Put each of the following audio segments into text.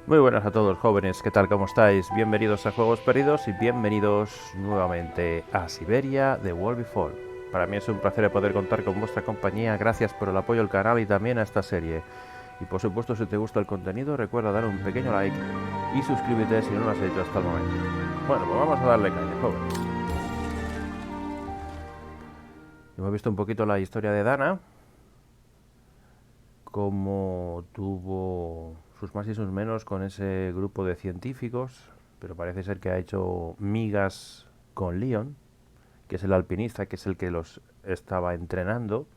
Muy buenas a todos, jóvenes, ¿qué tal? ¿Cómo estáis? Bienvenidos a Juegos Perdidos y bienvenidos nuevamente a Siberia The World Before. Para mí es un placer poder contar con vuestra compañía, gracias por el apoyo al canal y también a esta serie. Y por supuesto, si te gusta el contenido, recuerda dar un pequeño like y suscríbete si no lo has hecho hasta el momento. Bueno, pues vamos a darle caña, jóvenes. Hemos visto un poquito la historia de Dana, cómo tuvo sus más y sus menos con ese grupo de científicos, pero parece ser que ha hecho migas con Leon, que es el alpinista, que es el que los estaba entrenando.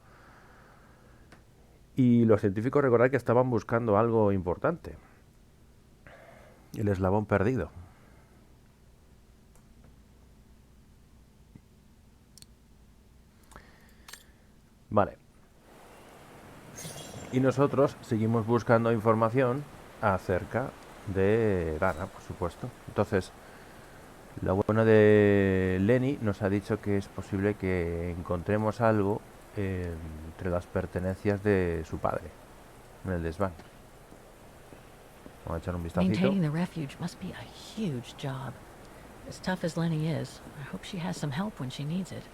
Y los científicos, recordad que estaban buscando algo importante, el eslabón perdido. Vale. Y nosotros seguimos buscando información acerca de Dana, por supuesto. Entonces, lo bueno de Lenny nos ha dicho que es posible que encontremos algo entre las pertenencias de su padre en el desván. Vamos a echar un vistacito. Maintaining the refuge must be a huge job. As tough as Lenny is, I hope she has some help when she needs it.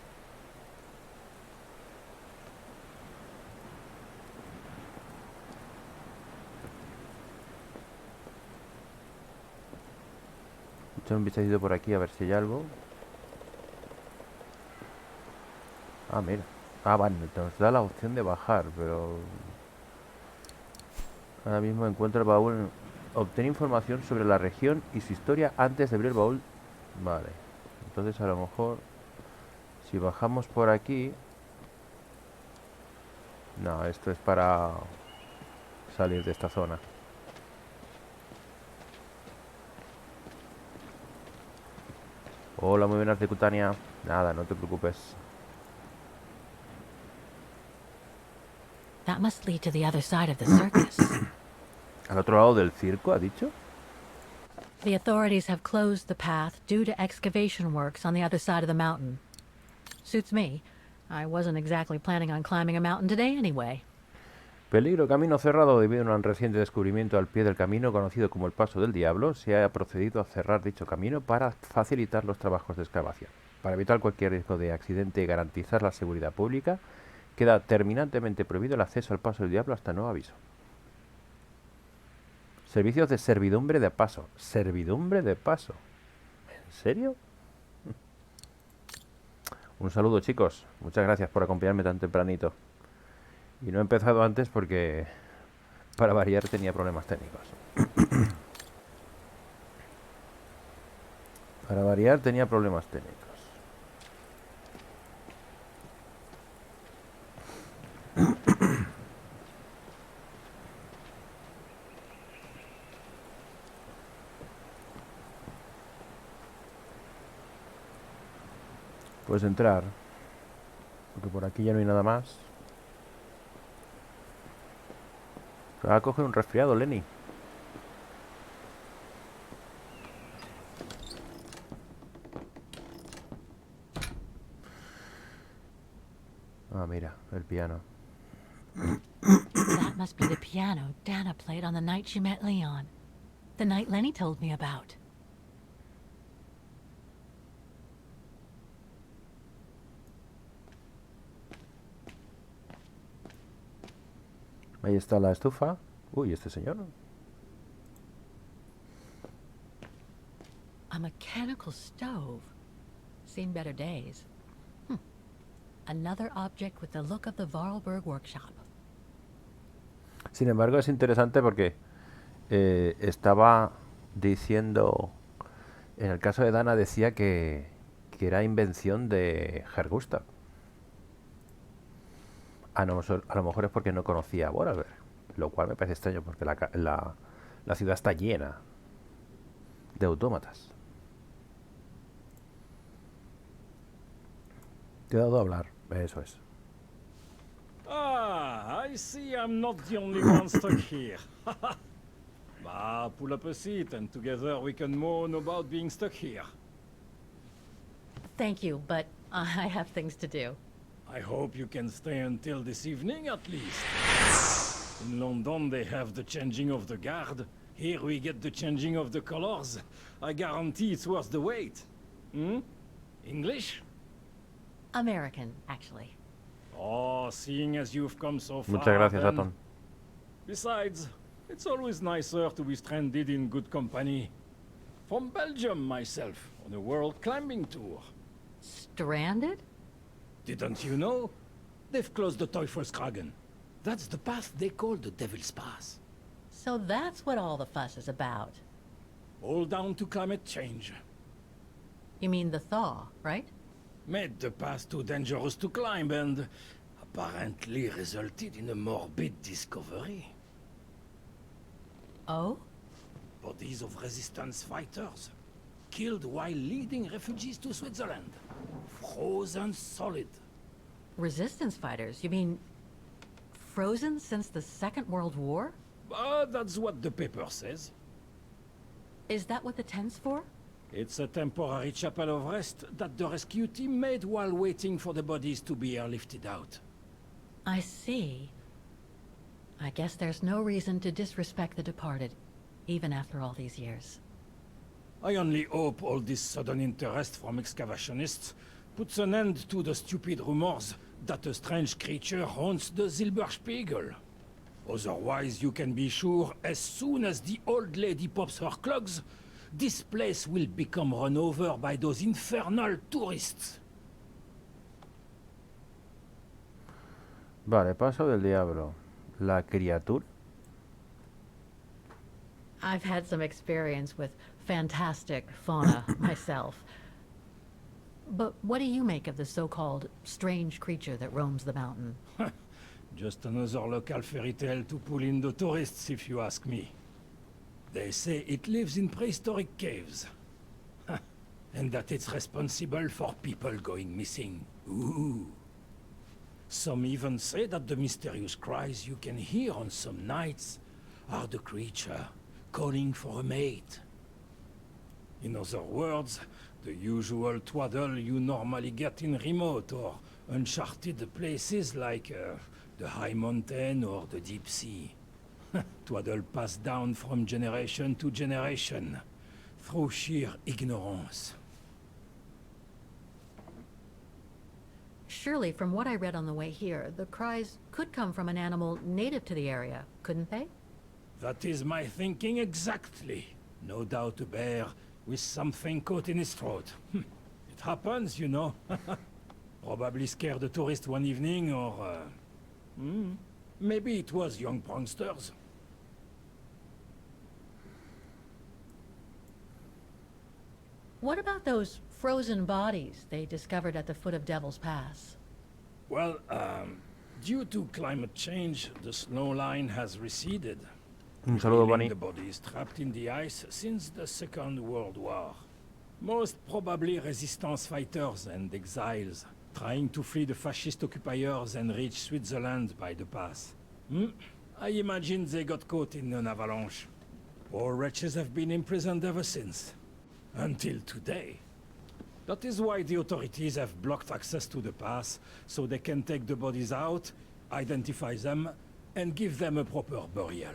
Echar un vistacito por aquí a ver si hay algo. Ah, mira. Ah, vale, nos da la opción de bajar, pero ahora mismo encuentro el baúl. Obtener información sobre la región y su historia antes de abrir el baúl. Vale. Entonces a lo mejor si bajamos por aquí. No, esto es para salir de esta zona. Hola, muy buenas de Cutania. Nada, no te preocupes. That must lead to the other side of the circus. ¿Al otro lado del circo, ha dicho? The authorities have closed the path due to excavation works on the other side of the mountain. Suits me. I wasn't exactly planning on climbing a mountain today anyway. Peligro, camino cerrado debido a un reciente descubrimiento al pie del camino conocido como el Paso del Diablo. Se ha procedido a cerrar dicho camino para facilitar los trabajos de excavación. Para evitar cualquier riesgo de accidente y garantizar la seguridad pública, queda terminantemente prohibido el acceso al Paso del Diablo hasta nuevo aviso. Servicios de servidumbre de paso. ¿Servidumbre de paso? ¿En serio? Un saludo, chicos. Muchas gracias por acompañarme tan tempranito. Y no he empezado antes porque, para variar, tenía problemas técnicos. Para variar, tenía problemas técnicos. Puedes entrar, porque por aquí ya no hay nada más. Te va a coger un resfriado, Lenny. Ah, mira, el piano. That must be the piano Dana played on the night she met Leon. The night Lenny told me about. Ahí está la estufa. Uy, este señor. A mechanical stove. Seen better days. Another object with the look of the Vorarlberg workshop. Sin embargo, es interesante porque estaba diciendo, en el caso de Dana decía que era invención de Herr Gustav. A lo mejor es porque no conocía a Vorarlberg, lo cual me parece extraño porque la ciudad está llena de autómatas. Te he dado a hablar, eso es. Ah, I see I'm not the only one stuck here. Bah, pull up a seat and together we can moan about being stuck here. Thank you, but I have things to do. I hope you can stay until this evening at least. In London they have the changing of the guard. Here we get the changing of the colors. I guarantee it's worth the wait. Hmm? English? American, actually. Oh, seeing as you've come so far. Muchas gracias, then. Atom. Besides, it's always nicer to be stranded in good company. From Belgium, myself, on a world climbing tour. Stranded? Didn't you know? They've closed the Teufelskragen. That's the path they call the Devil's Pass. So that's what all the fuss is about. All down to climate change. You mean the thaw, right? Made the path too dangerous to climb and apparently resulted in a morbid discovery. Oh? Bodies of resistance fighters, killed while leading refugees to Switzerland. Frozen solid. Resistance fighters? You mean frozen since the Second World War? That's what the paper says. Is that what the tent's for? It's a temporary chapel of rest that the rescue team made while waiting for the bodies to be airlifted out. I see. I guess there's no reason to disrespect the departed, even after all these years. I only hope all this sudden interest from excavationists puts an end to the stupid rumors that a strange creature haunts the Silberspiegel. Otherwise, you can be sure as soon as the old lady pops her clogs, this place will become run over by those infernal tourists. Vale, paso del diablo. La criatura. I've had some experience with fantastic fauna myself. But what do you make of the so-called strange creature that roams the mountain? Just another local fairy tale to pull in the tourists, if you ask me. They say it lives in prehistoric caves. And that it's responsible for people going missing. Ooh. Some even say that the mysterious cries you can hear on some nights are the creature calling for a mate. In other words, the usual twaddle you normally get in remote or uncharted places like the high mountain or the deep sea. Twaddle passed down from generation to generation, through sheer ignorance. Surely, from what I read on the way here, the cries could come from an animal native to the area, couldn't they? That is my thinking exactly. No doubt a bear with something caught in his throat. It happens, you know. Probably scared a tourist one evening, or... maybe it was young pranksters. What about those frozen bodies they discovered at the foot of Devil's Pass? Well, due to climate change, the snow line has receded. Un saludo, Leaving Bunny. the bodies trapped in the ice since the Second World War. Most probably resistance fighters and exiles, trying to flee the fascist occupiers and reach Switzerland by the pass. I imagine they got caught in an avalanche. Poor wretches have been imprisoned ever since. Until today. That is why the authorities have blocked access to the pass, so they can take the bodies out, identify them, and give them a proper burial.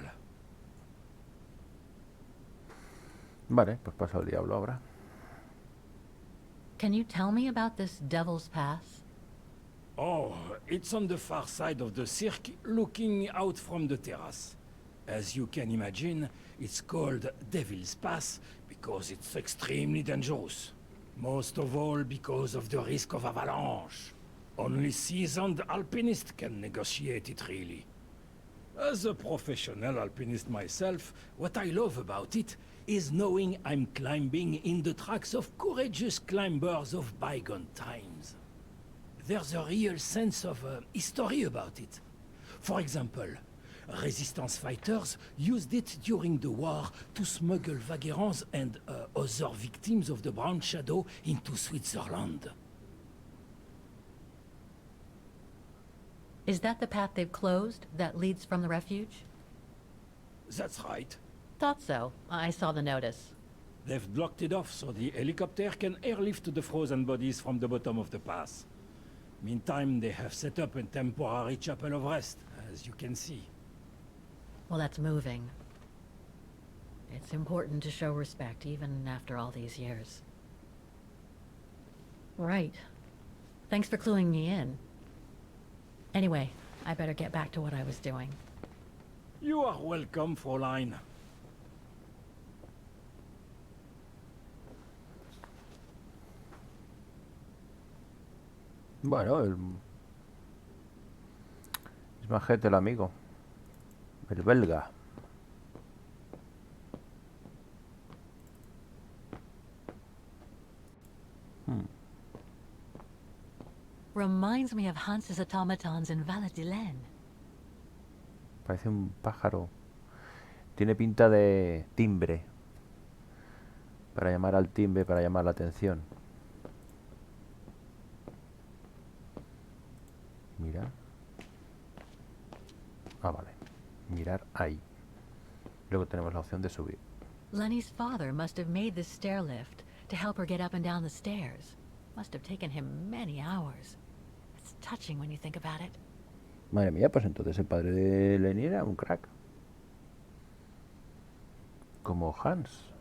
Vale, pues paso al diablo ahora. Can you tell me about this Devil's Pass? Oh, it's on the far side of the cirque, looking out from the terrace. As you can imagine, it's called Devil's Pass because it's extremely dangerous. Most of all because of the risk of avalanche. Only seasoned alpinists can negotiate it, really. As a professional alpinist myself, what I love about it is knowing I'm climbing in the tracks of courageous climbers of bygone times. There's a real sense of history about it. For example, resistance fighters used it during the war to smuggle vagrants and other victims of the Brown Shadow into Switzerland. Is that the path they've closed that leads from the refuge? That's right. Thought so. I saw the notice. They've blocked it off so the helicopter can airlift the frozen bodies from the bottom of the pass. Meantime, they have set up a temporary chapel of rest, as you can see. Well, that's moving. It's important to show respect, even after all these years. Right. Thanks for cluing me in. Anyway, I better get back to what I was doing. You are welcome, Fräulein. Bueno, es majete el amigo. El belga. Reminds me of Hans's automatons in Valladolid. Parece un pájaro. Tiene pinta de timbre. Para llamar al timbre, para llamar la atención. Mirar. Ah, vale. Mirar ahí. Luego tenemos la opción de subir. Lenny's father must have made this stair lift to help her get up and down the stairs. Must have taken him many hours. It's touching when you think about it. Madre mía, pues entonces el padre de Lenny era un crack. Como Hans.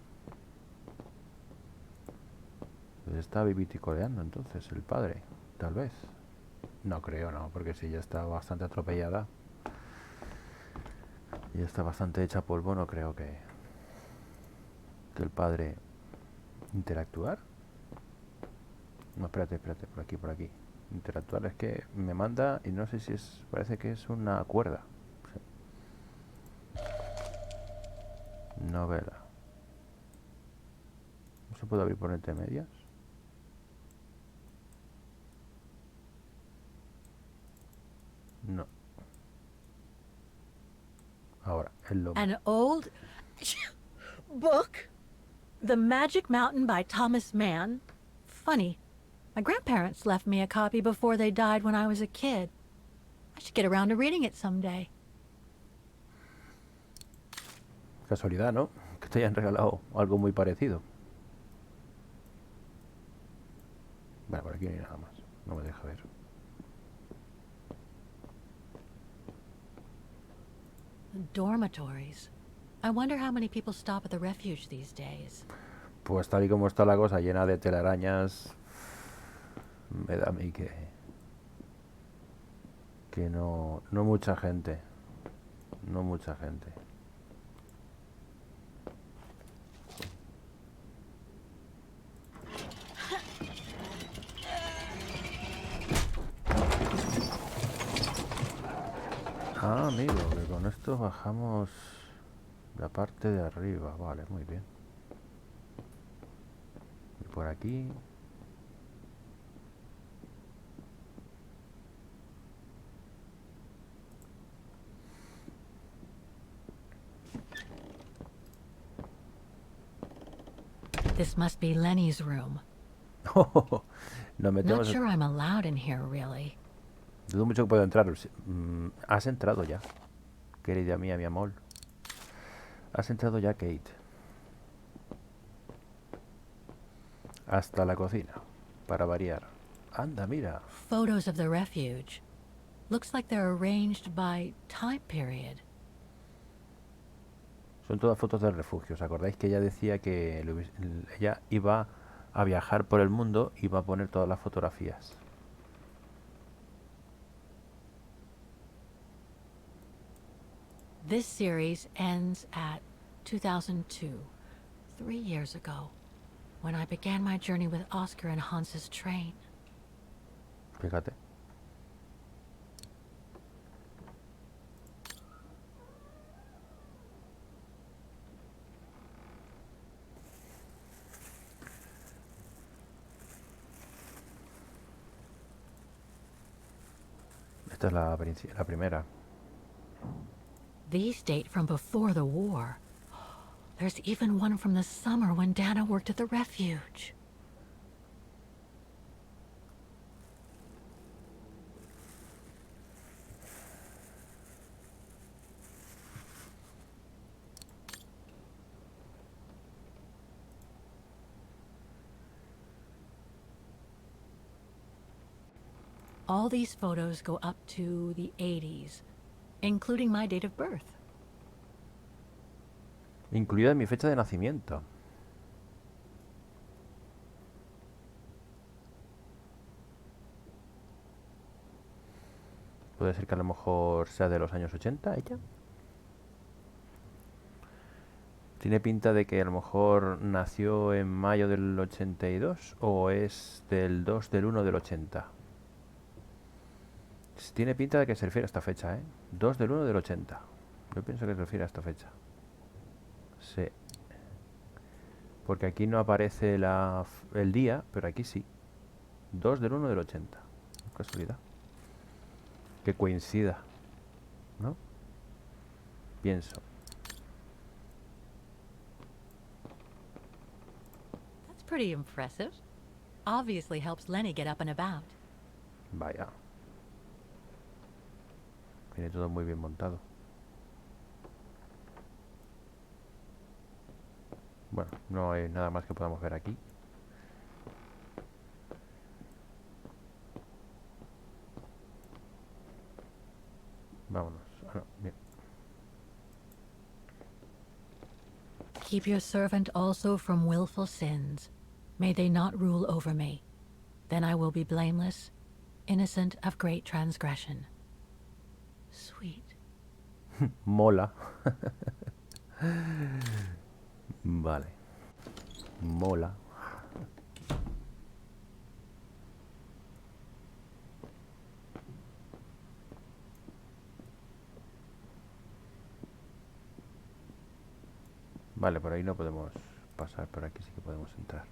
Está viviticoleando entonces el padre, tal vez. No creo, no, porque si ya está bastante atropellada y está bastante hecha polvo, no creo que el padre interactuar. No, espérate, por aquí. Interactuar es que me manda y no sé si es, parece que es una cuerda. Sí. Novela. ¿No se puede abrir por entre medias? No. Ahora, el lomo. An old book? The Magic Mountain by Thomas Mann? Funny. My grandparents left me a copy before they died when I was a kid. I should get around to reading it someday. Casualidad, ¿no? Que te hayan regalado algo muy parecido. Bueno, por aquí no hay nada más. No me deja ver. Dormitories. I wonder how many people stop at the refuge these days. Pues tal y como está la cosa, llena de telarañas, me da a mí que no mucha gente. No mucha gente. Ah, amigo, que con esto bajamos la parte de arriba. Vale, muy bien. Y por aquí. This must be Lenny's room. Nos Not metemos. sure I'm allowed in here, really. Dudo mucho que pueda entrar. Has entrado ya, querida mía, mi amor. Has entrado ya, Kate. Hasta la cocina, para variar. Anda, mira. Photos of the refuge. Looks like they're arranged by time period. Son todas fotos del refugio. ¿Os acordáis que ella decía que ella iba a viajar por el mundo y iba a poner todas las fotografías? This series ends at 2002, 3 years ago, when I began my journey with Oscar and Hans's train. Fíjate. Esta es la primera. These date from before the war. There's even one from the summer when Dana worked at the refuge. All these photos go up to the 80s, including my date of birth. Incluida en mi fecha de nacimiento. Puede ser que a lo mejor sea de los años 80 ella. Tiene pinta de que a lo mejor nació en mayo del 82 o es del 2 del 1 del 80. Tiene pinta de que se refiere a esta fecha, ¿eh? 2 del 1 del 80. Yo pienso que se refiere a esta fecha. Sí. Porque aquí no aparece el día, pero aquí sí. 2 del 1 del 80. Casualidad. Que coincida, ¿no? Pienso. That's pretty impressive. Obviously helps Lenny get up and about. Vaya. Tiene todo muy bien montado. Bueno, no hay nada más que podamos ver aquí. Vámonos. Ah, no, bien. Keep your servant also from willful sins. May they not rule over me. Then I will be blameless, innocent of great transgression. Sweet. Mola. Vale. Mola. Vale, por ahí no podemos pasar, por aquí sí que podemos entrar.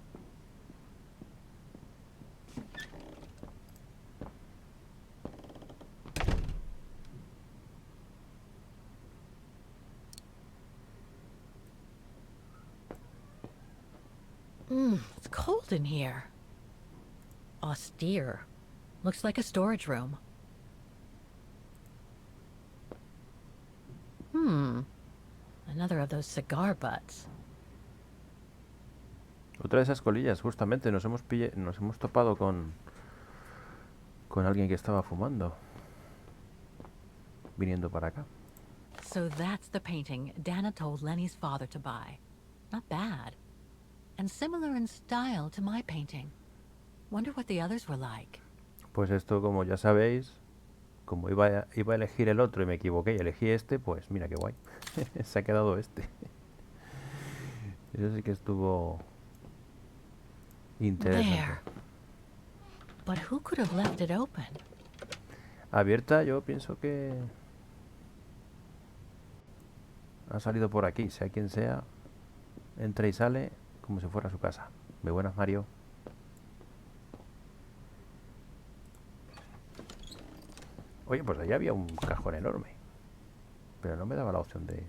It's cold in here. Austere. Looks like a storage room. Another of those cigar butts. Otra de esas colillas, justamente, nos hemos topado con alguien que estaba fumando. Viniendo para acá. So that's the painting Dana told Lenny's father to buy. Not bad. And similar in style to my painting. Wonder what the others were like. Pues esto, como ya sabéis, como iba a elegir el otro y me equivoqué y elegí este, pues mira qué guay. Se ha quedado este. Eso sí que estuvo interesante. There. But who could have left it open? Abierta, yo pienso que ha salido por aquí, sea quien sea, entra y sale como si fuera su casa. Muy buenas, Mario. Oye, pues allá había un cajón enorme, pero no me daba la opción de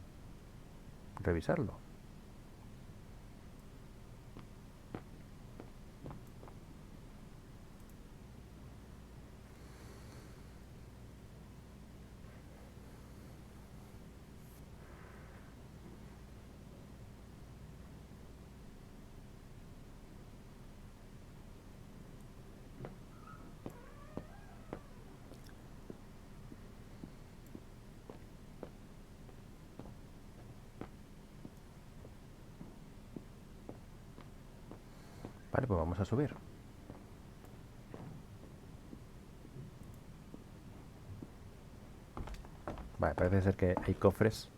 revisarlo. Vale, pues vamos a subir. Vale, parece ser que hay cofres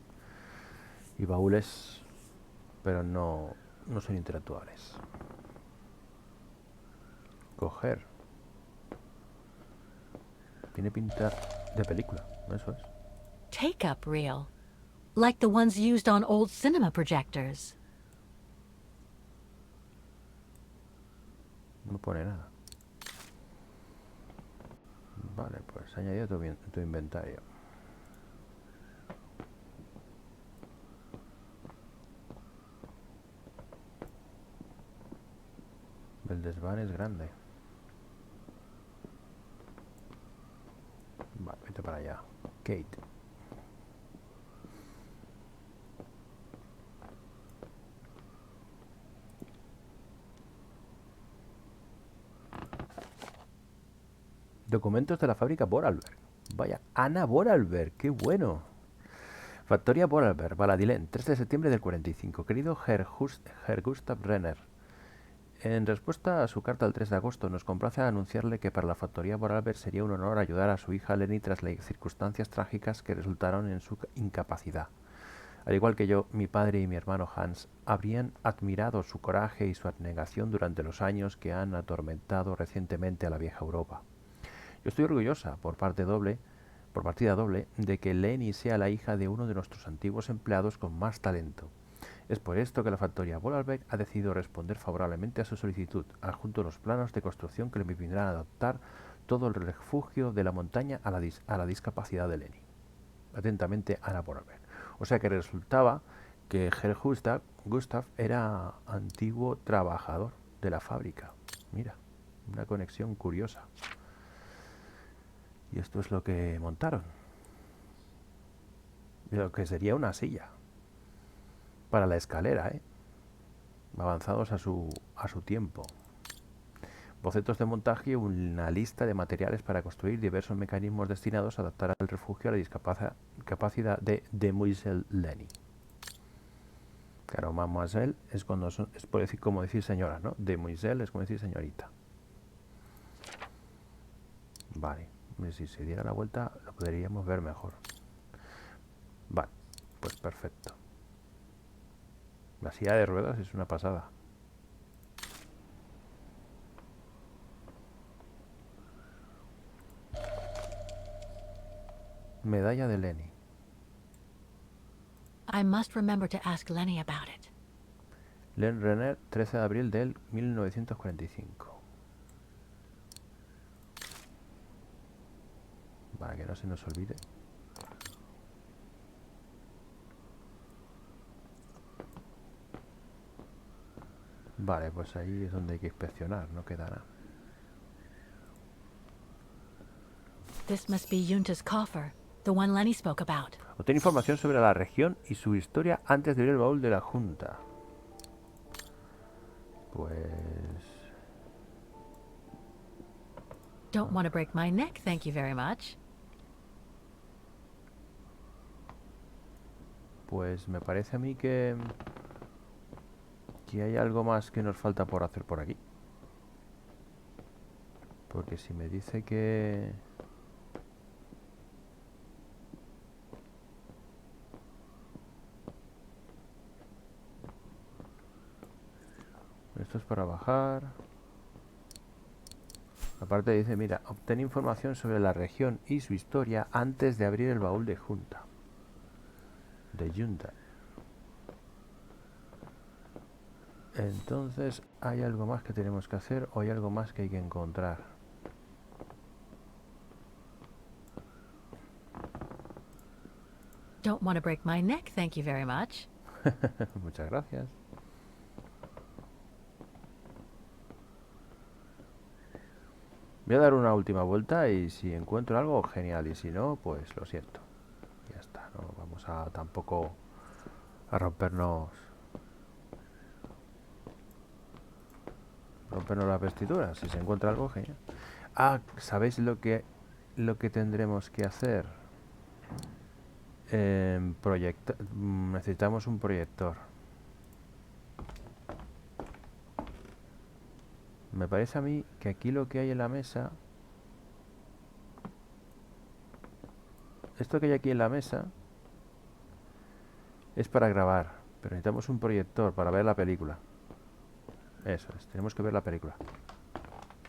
y baúles, pero no son interactuables. Coger. Tiene pinta de película, eso es. Take-up reel. Like the ones used on old cinema projectors. No pone nada. Vale, pues añadido tu inventario. El desván es grande. Vale, vete para allá. Kate. Documentos de la fábrica Vorarlberg. Vaya, Anna Vorarlberg, qué bueno. Factoría Vorarlberg, Baladilén, 3 de septiembre del 45. Querido Herr Gustav Renner, en respuesta a su carta del 3 de agosto, nos complace anunciarle que para la factoría Vorarlberg sería un honor ayudar a su hija Leni tras las circunstancias trágicas que resultaron en su incapacidad. Al igual que yo, mi padre y mi hermano Hans habrían admirado su coraje y su abnegación durante los años que han atormentado recientemente a la vieja Europa. Yo estoy orgullosa, por partida doble, de que Leni sea la hija de uno de nuestros antiguos empleados con más talento. Es por esto que la factoría Vorarlberg ha decidido responder favorablemente a su solicitud, adjunto los planos de construcción que le permitirán adaptar todo el refugio de la montaña a la discapacidad de Leni. Atentamente, Ana Vorarlberg. O sea que resultaba que Herr Gustav era antiguo trabajador de la fábrica. Mira, una conexión curiosa. Y esto es lo que montaron. Lo que sería una silla. Para la escalera, avanzados a su tiempo. Bocetos de montaje y una lista de materiales para construir diversos mecanismos destinados a adaptar al refugio a la discapacidad de Demoiselle Leni. Claro, mademoiselle es cuando es por decir, como decir señora, ¿no? Demoiselle es como decir señorita. Vale, si se diera la vuelta lo podríamos ver mejor. Vale, pues perfecto. La silla de ruedas es una pasada. Medalla de Leni. I must remember to ask Lenny about it. Len Renner, 13 de abril del 1945. Para que no se nos olvide. Vale, pues ahí es donde hay que inspeccionar, no queda nada. This must be Yunta's coffer, the one Lenny spoke about. Obtener información sobre la región y su historia antes de abrir el baúl de la Junta. Pues... Don't want to break my neck, thank you very much. Pues me parece a mí que hay algo más que nos falta por hacer por aquí. Porque si me dice que... Esto es para bajar. Aparte dice, mira, obtén información sobre la región y su historia antes de abrir el baúl de Junta. De Junta. Entonces, ¿hay algo más que tenemos que hacer o hay algo más que hay que encontrar? Don't want to break my neck, thank you very much. Muchas gracias. Voy a dar una última vuelta y si encuentro algo, genial. Y si no, pues lo siento. Ya está, no vamos a tampoco a rompernos las vestiduras. Si se encuentra algo, genial. Ah, ¿sabéis lo que tendremos que hacer? Necesitamos un proyector. Me parece a mí que aquí lo que hay en la mesa... Esto que hay aquí en la mesa es para grabar, pero necesitamos un proyector para ver la película. Eso es, tenemos que ver la película.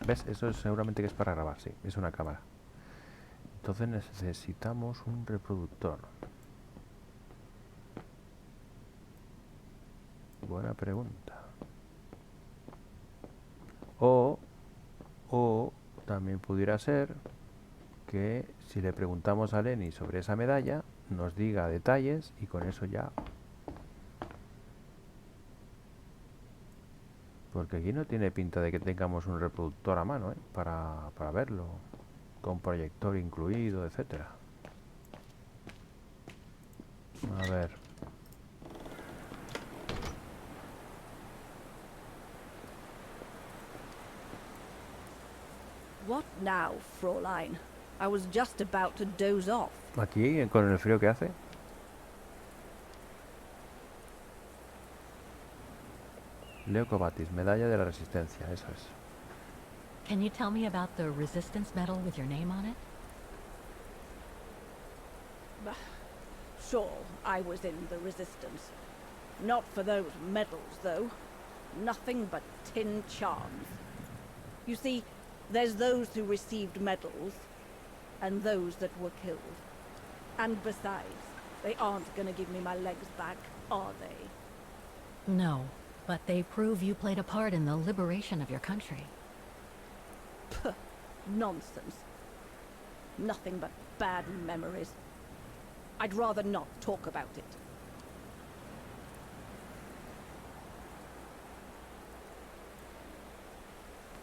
¿Ves? Eso es seguramente que es para grabar, sí, es una cámara. Entonces necesitamos un reproductor. Buena pregunta. O también pudiera ser que si le preguntamos a Leni sobre esa medalla, nos diga detalles y con eso ya... Porque aquí no tiene pinta de que tengamos un reproductor a mano, para verlo, con proyector incluido, etcétera. A ver. What now, Fräulein? I was just about to doze off. Aquí, con el frío que hace. Leo Cobatis, medalla de la resistencia, eso es. Can you tell me about the resistance medal with your name on it? Sure, I was in the Resistance. Not for those medals, though. Nothing but tin charms. You see, there's those who received medals, and those that were killed. And besides, they aren't gonna give me my legs back, are they? No, but they prove you played a part in the liberation of your country. Puh, nonsense. Nothing but bad memories. I'd rather not talk about it.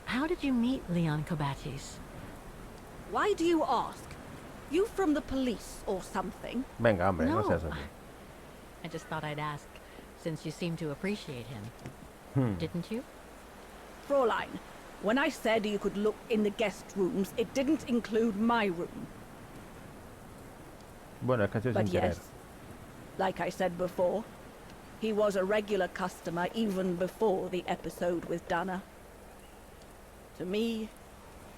How did you meet Leon Kobatis? Why do you ask? You from the police or something? Venga, hombre, no No. seas así. I just thought I'd ask, since you seem to appreciate him. Didn't you? Fräulein, when I said you could look in the guest rooms, it didn't include my room. Bueno, es que ha sido But sin querer. yes, like I said before, he was a regular customer even before the episode with Dana. To me,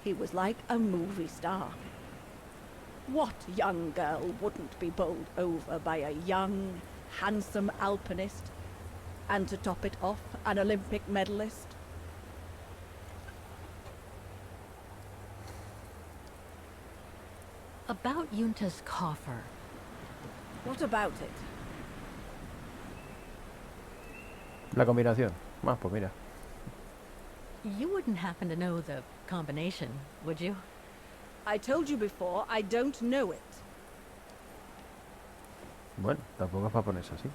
he was like a movie star. What young girl wouldn't be bowled over by a young, handsome alpinist? And to top it off, an Olympic medalist? About Yunta's coffer. What about it? La combinación. Más, pues mira. You wouldn't happen to know the combination, would you? I told you before, I don't know it. Bueno, tampoco es para ponerse así.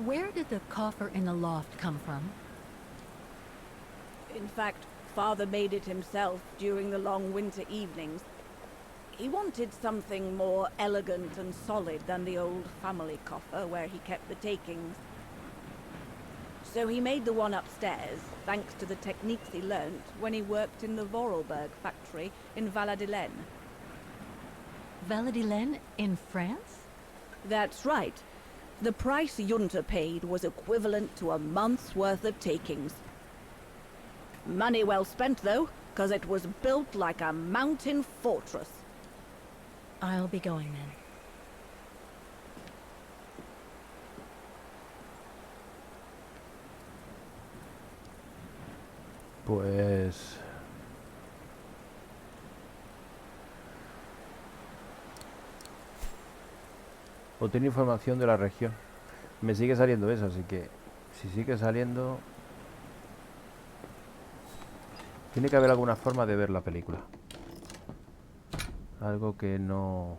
Where did the coffer in the loft come from? In fact, Father made it himself during the long winter evenings. He wanted something more elegant and solid than the old family coffer where he kept the takings. So he made the one upstairs, thanks to the techniques he learnt when he worked in the Vorarlberg factory in Valladolid. Valladolid in France? That's right. The price Junta paid was equivalent to a month's worth of takings. Money well spent, though, 'cause it was built like a mountain fortress. I'll be going then. Pues... obtener información de la región. Me sigue saliendo eso, así que si sigue saliendo... tiene que haber alguna forma de ver la película. Algo que no...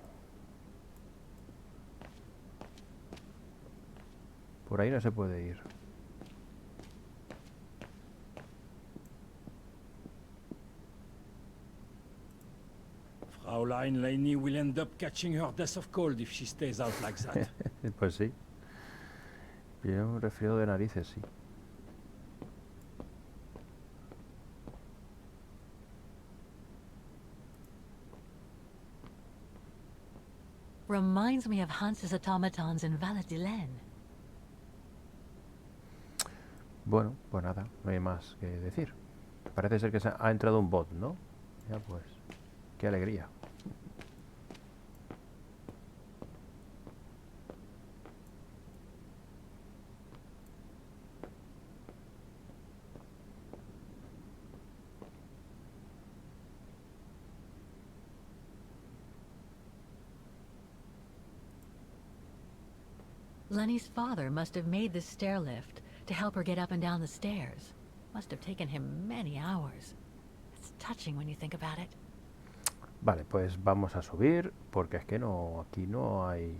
por ahí no se puede ir. Fraulein Laney will end up catching her death of cold if she stays out like that. Pues sí. Tiene un resfriado de narices, sí. Reminds me of Hans's automatons in Valladolid. Bueno, pues nada, no hay más que decir. Parece ser que ha entrado un bot, ¿no? Ya pues, qué alegría. Lenny's father must have made this stair lift to help her get up and down the stairs. Must have taken him many hours. It's touching when you think about it. Vale, pues vamos a subir, porque es que no, aquí no hay...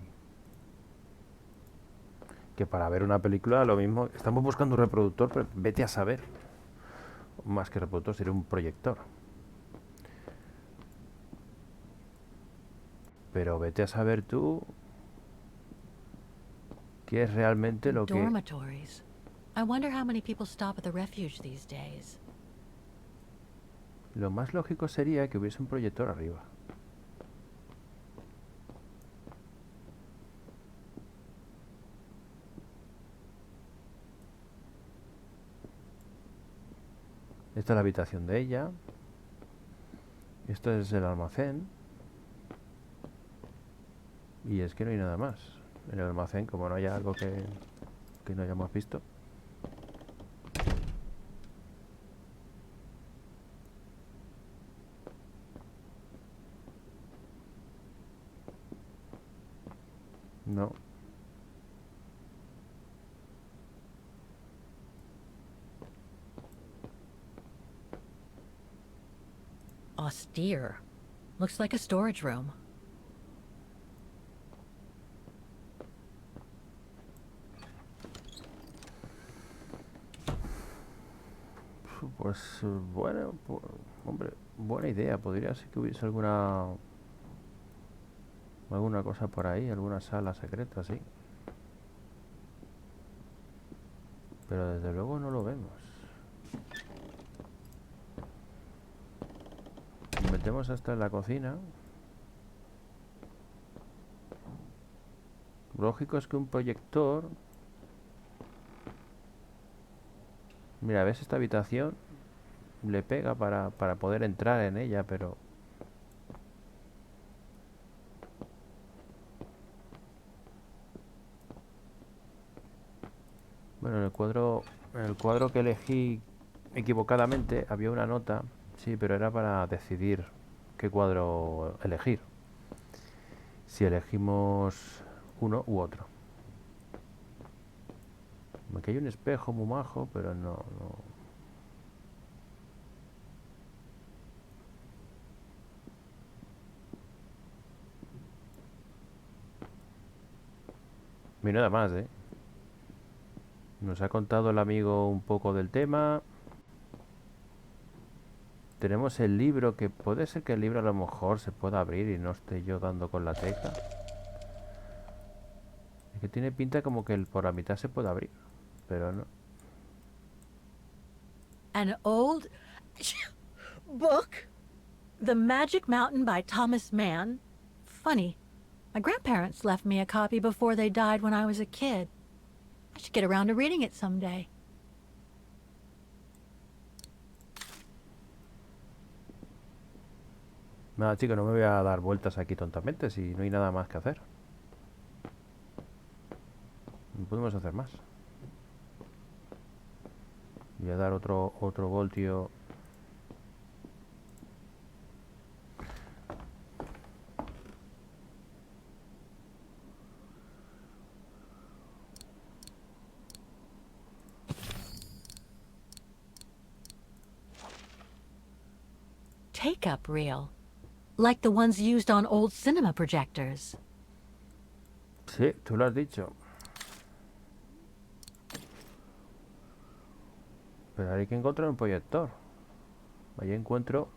que para ver una película lo mismo... estamos buscando un reproductor, pero vete a saber. Más que reproductor, sería un proyector. Pero vete a saber tú... qué es realmente lo que... Dormitories. I wonder how many people stop at the refuge these days. Lo más lógico sería que hubiese un proyector arriba. Esta es la habitación de ella. Esto es el almacén. Y es que no hay nada más. En el almacén, como no haya algo que no hayamos visto. No. Austere. Looks like a storage room. Pues bueno, hombre, buena idea. Podría ser que hubiese alguna cosa por ahí, alguna sala secreta, sí. Pero desde luego no lo vemos. Nos metemos hasta en la cocina. Lógico es que un proyector... Mira, ves esta habitación, le pega para poder entrar en ella, pero... Bueno, en el cuadro que elegí equivocadamente había una nota, sí, pero era para decidir qué cuadro elegir. Si elegimos uno u otro. Aquí hay un espejo muy majo, pero no. Y nada más, ¿eh? Nos ha contado el amigo un poco del tema. Tenemos el libro, que puede ser que el libro a lo mejor se pueda abrir y no esté yo dando con la tecla. Es que tiene pinta como que por la mitad se puede abrir, pero no. An old book? The Magic Mountain by Thomas Mann? Funny. My grandparents left me a copy before they died when I was a kid. I should get around to reading it someday. Nada, chicos, no me voy a dar vueltas aquí tontamente si no hay nada más que hacer. No podemos hacer más. Voy a dar otro voltio. Take-up reel. Like the ones used on old cinema projectors. Sí, tú lo has dicho. Pero hay que encontrar un proyector. Ahí encuentro...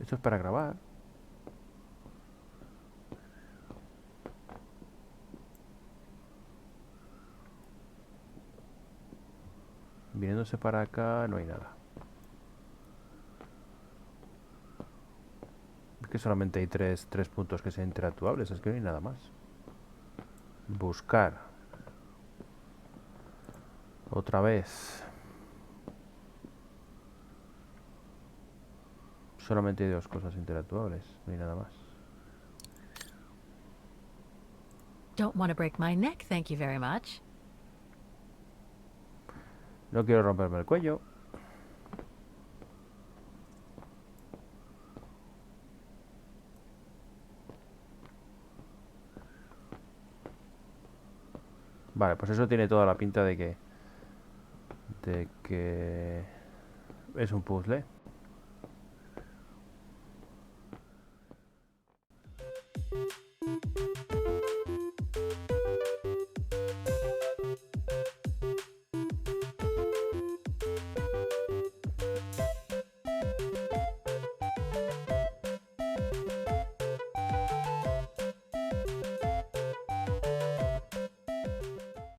Esto es para grabar. Viniéndose para acá no hay nada. Es que solamente hay tres puntos que sean interactuables. Es que no hay nada más. Buscar. Otra vez. Solamente hay dos cosas interactuables. No hay nada más. Don't want to break my neck, thank you very much. No quiero romperme el cuello. Vale, pues eso tiene toda la pinta de que es un puzzle.